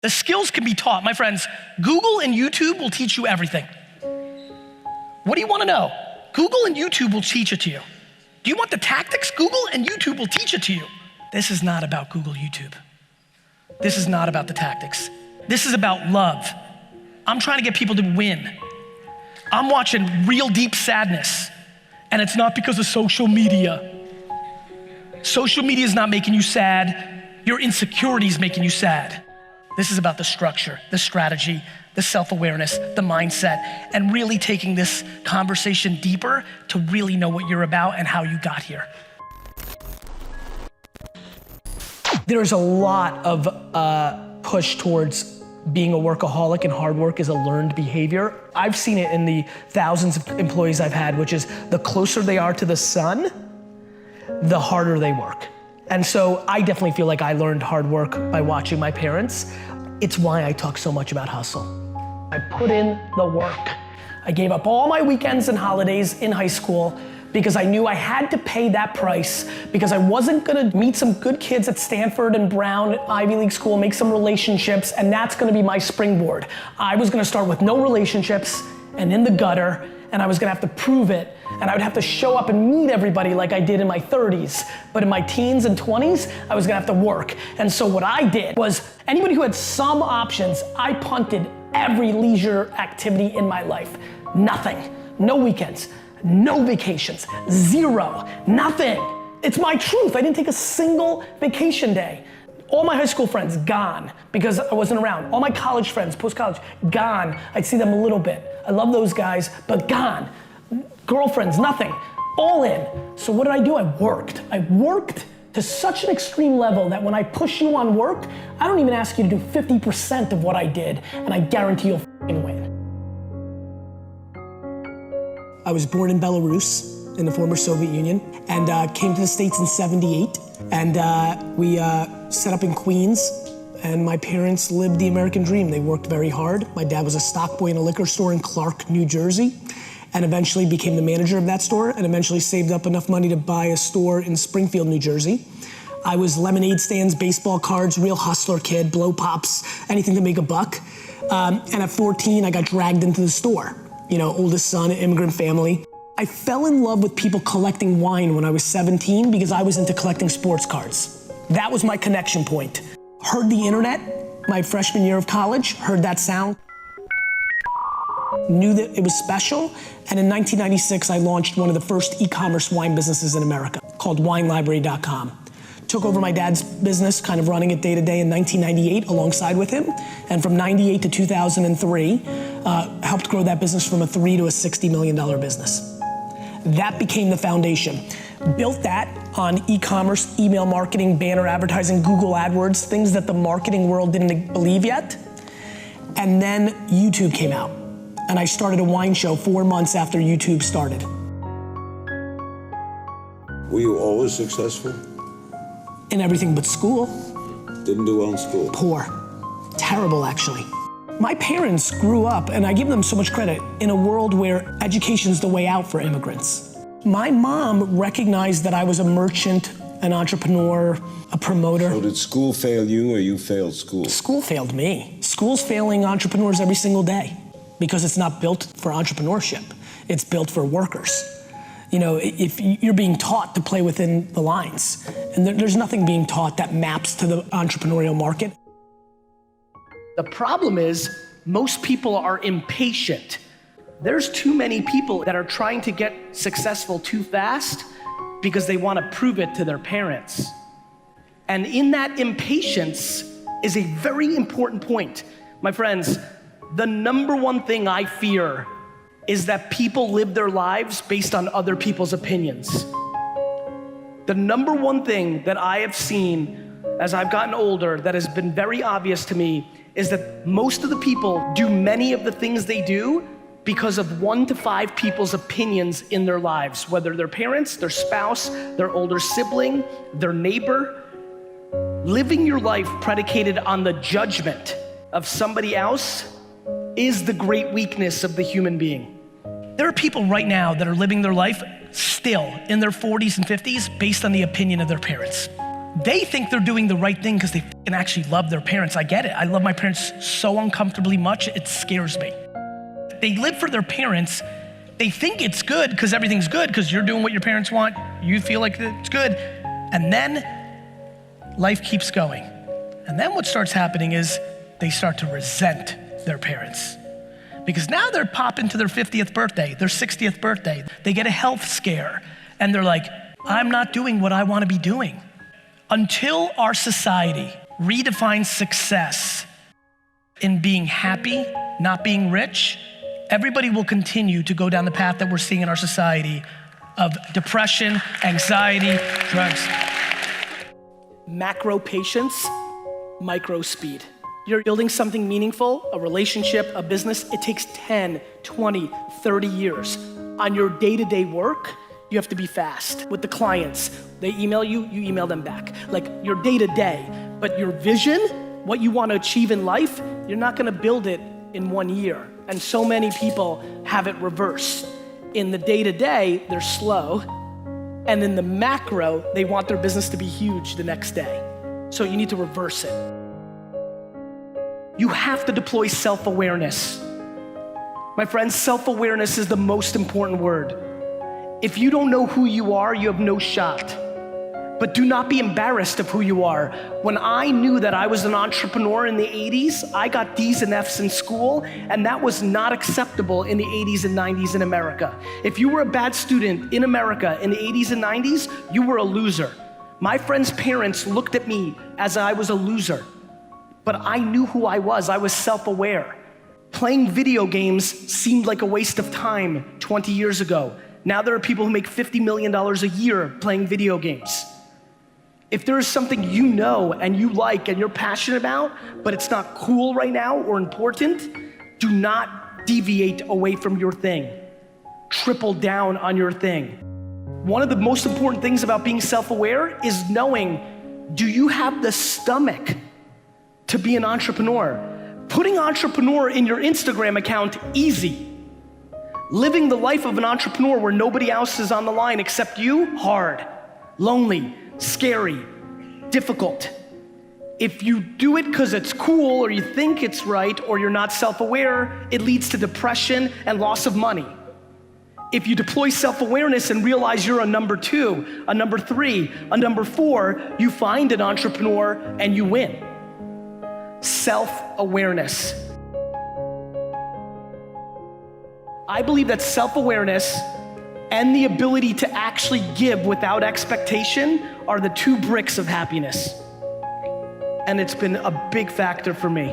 The skills can be taught. My friends, Google and YouTube will teach you everything. What do you want to know? Google and YouTube will teach it to you. Do you want the tactics? Google and YouTube will teach it to you. This is not about Google, YouTube. This is not about the tactics. This is about love. I'm trying to get people to win. I'm watching real deep sadness, and it's not because of social media. Social media is not making you sad. Your insecurity is making you sad. This is about the structure, the strategy, the self-awareness, the mindset, and really taking this conversation deeper to really know what you're about and how you got here. There's a lot of push towards being a workaholic, and hard work is a learned behavior. I've seen it in the thousands of employees I've had, which is the closer they are to the sun, the harder they work. And so I definitely feel like I learned hard work by watching my parents. It's why I talk so much about hustle. I put in the work. I gave up all my weekends and holidays in high school because I knew I had to pay that price, because I wasn't gonna meet some good kids at Stanford and Brown, Ivy League school, make some relationships, and that's gonna be my springboard. I was gonna start with no relationships and in the gutter, and I was gonna have to prove it, and I would have to show up and meet everybody like I did in my 30s. But in my teens and 20s, I was gonna have to work. And so what I did was, anybody who had some options, I punted every leisure activity in my life. Nothing, no weekends, no vacations, zero, nothing. It's my truth. I didn't take a single vacation day. All my high school friends, gone, because I wasn't around. All my college friends, post-college, gone. I'd see them a little bit. I love those guys, but gone. Girlfriends, nothing, all in. So what did I do? I worked. I worked to such an extreme level that when I push you on work, I don't even ask you to do 50% of what I did, and I guarantee you'll f***ing win. I was born in Belarus, in the former Soviet Union, and came to the States in '78. And we set up in Queens, and my parents lived the American dream. They worked very hard. My dad was a stock boy in a liquor store in Clark, New Jersey, and eventually became the manager of that store, and eventually saved up enough money to buy a store in Springfield, New Jersey. I was lemonade stands, baseball cards, real hustler kid, blow pops, anything to make a buck. And at 14, I got dragged into the store. You know, oldest son, immigrant family. I fell in love with people collecting wine when I was 17 because I was into collecting sports cards. That was my connection point. Heard the internet my freshman year of college, heard that sound, knew that it was special, and in 1996 I launched one of the first e-commerce wine businesses in America called WineLibrary.com. Took over my dad's business, kind of running it day to day in 1998 alongside with him, and from 98 to 2003, helped grow that business from a $3 to a $60 million business. That became the foundation. Built that on e-commerce, email marketing, banner advertising, Google AdWords, things that the marketing world didn't believe yet. And then YouTube came out, and I started a wine show 4 months after YouTube started. Were you always successful? In everything but school. Didn't do well in school? Poor. Terrible, actually. My parents grew up, and I give them so much credit, in a world where education's the way out for immigrants. My mom recognized that I was a merchant, an entrepreneur, a promoter. So did school fail you, or you failed school? School failed me. School's failing entrepreneurs every single day because it's not built for entrepreneurship. It's built for workers. You know, if you're being taught to play within the lines, and there's nothing being taught that maps to the entrepreneurial market. The problem is, most people are impatient. There's too many people that are trying to get successful too fast because they want to prove it to their parents. And in that impatience is a very important point. My friends, the number one thing I fear is that people live their lives based on other people's opinions. The number one thing that I have seen as I've gotten older that has been very obvious to me is that most of the people do many of the things they do because of 1 to 5 people's opinions in their lives, whether their parents, their spouse, their older sibling, their neighbor. Living your life predicated on the judgment of somebody else is the great weakness of the human being. There are people right now that are living their life still in their 40s and 50s based on the opinion of their parents. They think they're doing the right thing because they can actually love their parents. I get it. I love my parents so uncomfortably much, it scares me. They live for their parents. They think it's good because everything's good because you're doing what your parents want. You feel like it's good. And then life keeps going. And then what starts happening is they start to resent their parents. Because now they're popping to their 50th birthday, their 60th birthday. They get a health scare and they're like, I'm not doing what I want to be doing. Until our society redefines success in being happy, not being rich, everybody will continue to go down the path that we're seeing in our society of depression, anxiety, drugs. Macro patience, micro speed. You're building something meaningful, a relationship, a business, it takes 10, 20, 30 years. On your day-to-day work, you have to be fast. With the clients, they email you, you email them back. Like your day-to-day, but your vision, what you want to achieve in life, you're not gonna build it in 1 year. And so many people have it reversed. In the day-to-day, they're slow, and in the macro, they want their business to be huge the next day. So you need to reverse it. You have to deploy self-awareness. My friends, self-awareness is the most important word. If you don't know who you are, you have no shot. But do not be embarrassed of who you are. When I knew that I was an entrepreneur in the 80s, I got D's and F's in school, and that was not acceptable in the 80s and 90s in America. If you were a bad student in America in the 80s and 90s, you were a loser. My friends' parents looked at me as I was a loser, but I knew who I was. I was self-aware. Playing video games seemed like a waste of time 20 years ago. Now there are people who make $50 million a year playing video games. If there is something you know and you like and you're passionate about, but it's not cool right now or important, do not deviate away from your thing. Triple down on your thing. One of the most important things about being self-aware is knowing, do you have the stomach to be an entrepreneur? Putting entrepreneur in your Instagram account, easy. Living the life of an entrepreneur where nobody else is on the line except you, hard, lonely, scary, difficult. If you do it because it's cool or you think it's right or you're not self-aware, it leads to depression and loss of money. If you deploy self-awareness and realize you're a number 2, a number 3, a number 4, you find an entrepreneur and you win. Self-awareness. I believe that self-awareness and the ability to actually give without expectation are the 2 bricks of happiness. And it's been a big factor for me,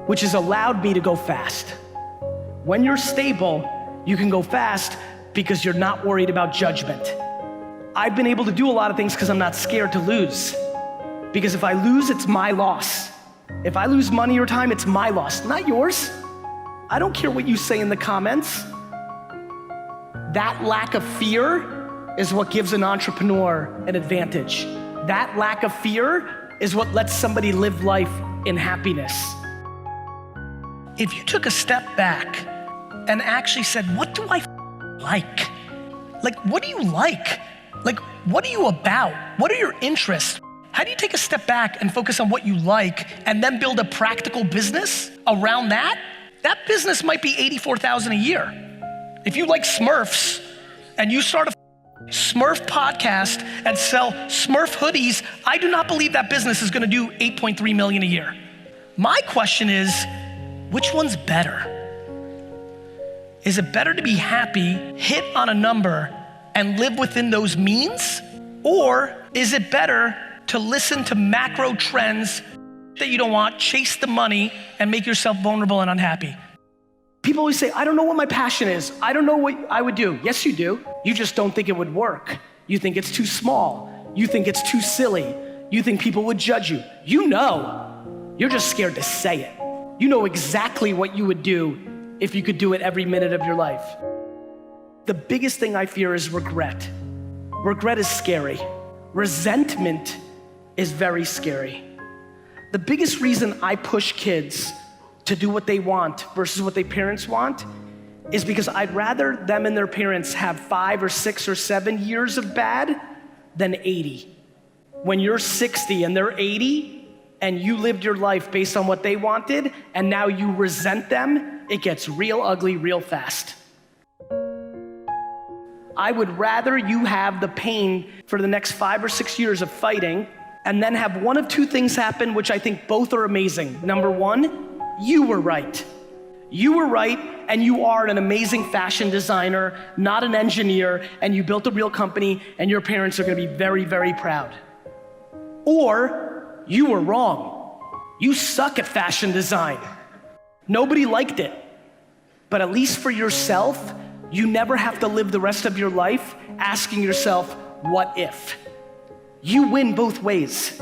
which has allowed me to go fast. When you're stable, you can go fast because you're not worried about judgment. I've been able to do a lot of things because I'm not scared to lose. Because if I lose, it's my loss. If I lose money or time, it's my loss, not yours. I don't care what you say in the comments. That lack of fear is what gives an entrepreneur an advantage. That lack of fear is what lets somebody live life in happiness. If you took a step back and actually said, what do I like? Like, what do you like? Like, what are you about? What are your interests? How do you take a step back and focus on what you like and then build a practical business around that? That business might be $84,000 a year. If you like Smurfs and you start a Smurf podcast and sell Smurf hoodies, I do not believe that business is gonna do 8.3 million a year. My question is, which one's better? Is it better to be happy, hit on a number, and live within those means? Or is it better to listen to macro trends that you don't want, chase the money, and make yourself vulnerable and unhappy? People always say, I don't know what my passion is. I don't know what I would do. Yes, you do. You just don't think it would work. You think it's too small. You think it's too silly. You think people would judge you. You know. You're just scared to say it. You know exactly what you would do if you could do it every minute of your life. The biggest thing I fear is regret. Regret is scary. Resentment is very scary. The biggest reason I push kids to do what they want versus what their parents want is because I'd rather them and their parents have 5 or 6 or 7 years of bad than 80. when you're 60 and they're 80 and you lived your life based on what they wanted and now you resent them, it gets real ugly real fast. I would rather you have the pain for the next 5 or 6 years of fighting and then have one of two things happen, which I think both are amazing. Number one, you were right. You were right, and you are an amazing fashion designer, not an engineer, and you built a real company, and your parents are gonna be very, very proud. Or, you were wrong. You suck at fashion design. Nobody liked it. But at least for yourself, you never have to live the rest of your life asking yourself, what if? You win both ways.